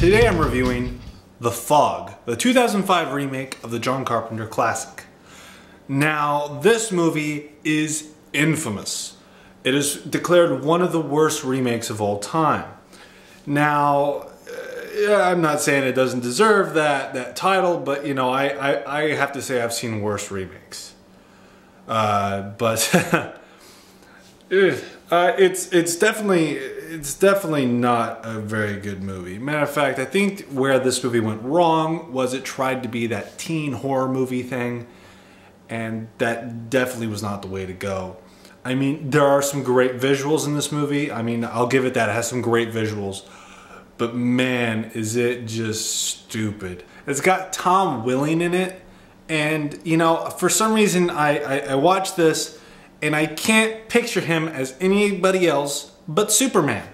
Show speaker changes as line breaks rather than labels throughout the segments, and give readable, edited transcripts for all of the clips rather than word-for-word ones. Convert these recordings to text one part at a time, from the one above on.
Today I'm reviewing The Fog, the 2005 remake of the John Carpenter classic. Now, this movie is infamous. It is declared one of the worst remakes of all time. Now, I'm not saying it doesn't deserve that title, but you know, I have to say I've seen worse remakes. It's definitely not a very good movie. Matter of fact, I think where this movie went wrong was it tried to be that teen horror movie thing, and that definitely was not the way to go. I mean, there are some great visuals in this movie. I mean, I'll give it that. It has some great visuals. But man, is it just stupid. It's got Tom Welling in it. And, you know, for some reason, I watched this and I can't picture him as anybody else but Superman.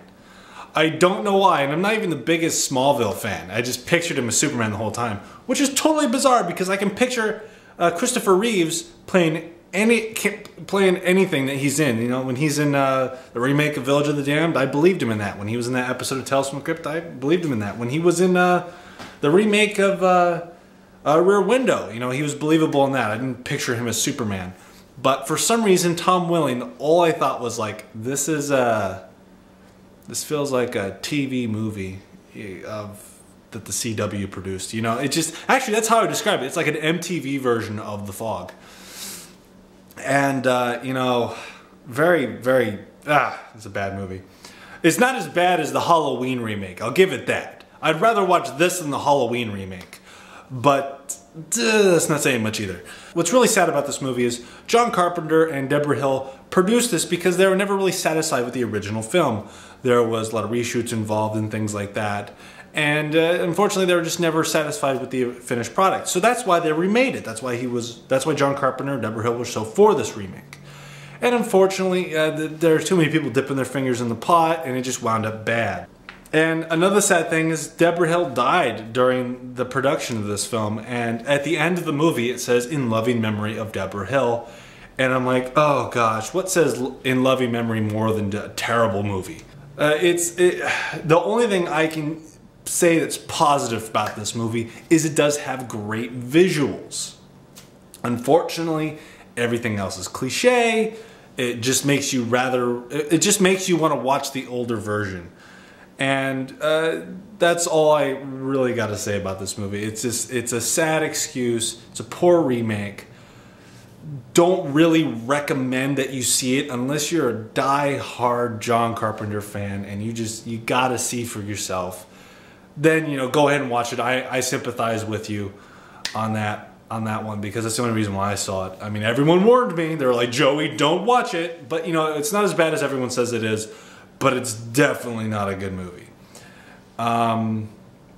I don't know why, and I'm not even the biggest Smallville fan. I just pictured him as Superman the whole time, which is totally bizarre because I can picture Christopher Reeves playing anything that he's in. You know, when he's in the remake of Village of the Damned, I believed him in that. When he was in that episode of Tales from the Crypt, I believed him in that. When he was in the remake of Rear Window, you know, he was believable in that. I didn't picture him as Superman. But for some reason, Tom Welling, all I thought was like, this feels like a TV movie that the CW produced. You know, it just, actually that's how I describe it. It's like an MTV version of The Fog. And, you know, it's a bad movie. It's not as bad as the Halloween remake, I'll give it that. I'd rather watch this than the Halloween remake. But that's not saying much either. What's really sad about this movie is John Carpenter and Deborah Hill produced this because they were never really satisfied with the original film. There was a lot of reshoots involved and things like that. And unfortunately, they were just never satisfied with the finished product. So that's why they remade it. That's why John Carpenter and Deborah Hill were so for this remake. And unfortunately, there are too many people dipping their fingers in the pot, and it just wound up bad. And another sad thing is Deborah Hill died during the production of this film, and at the end of the movie it says, "In loving memory of Deborah Hill." And I'm like, oh gosh, what says in loving memory more than a terrible movie? The only thing I can say that's positive about this movie is it does have great visuals. Unfortunately, everything else is cliche. It just makes you want to watch the older version. And that's all I really got to say about this movie. It's a sad excuse. It's a poor remake. Don't really recommend that you see it unless you're a die-hard John Carpenter fan and you gotta see for yourself. Then, you know, go ahead and watch it. I sympathize with you on that one because that's the only reason why I saw it. I mean, everyone warned me. They were like, Joey, don't watch it. But, you know, it's not as bad as everyone says it is. But it's definitely not a good movie. Matter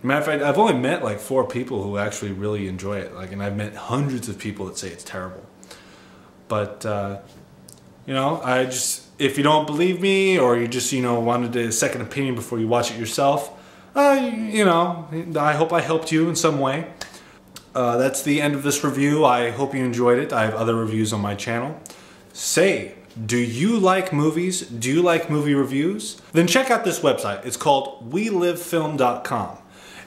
of fact, I've only met like 4 people who actually really enjoy it. And I've met hundreds of people that say it's terrible. But you know, if you don't believe me, or you just, you know, wanted a second opinion before you watch it yourself, you know, I hope I helped you in some way. That's the end of this review. I hope you enjoyed it. I have other reviews on my channel. Do you like movies? Do you like movie reviews? Then check out this website. It's called WeLiveFilm.com.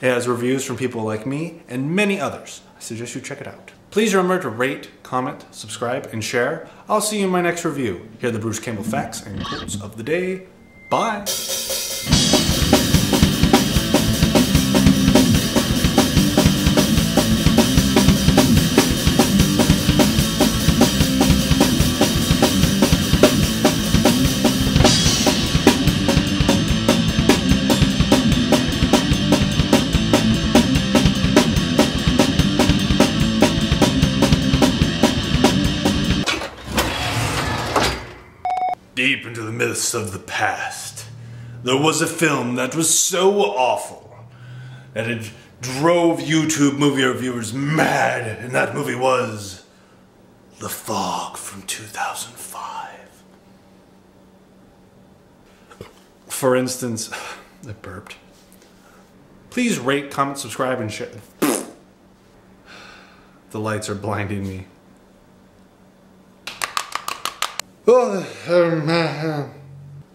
It has reviews from people like me and many others. I suggest you check it out. Please remember to rate, comment, subscribe, and share. I'll see you in my next review. Here are the Bruce Campbell facts and quotes of the day. Bye. Deep into the myths of the past, there was a film that was so awful that it drove YouTube movie reviewers mad, and that movie was The Fog from 2005. For instance, I burped. Please rate, comment, subscribe, and share. The lights are blinding me.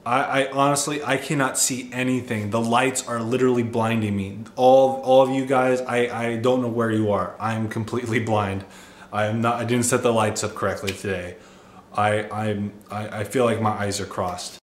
I honestly, I cannot see anything. The lights are literally blinding me. All of you guys, I don't know where you are. I'm completely blind. I didn't set the lights up correctly today. I feel like my eyes are crossed.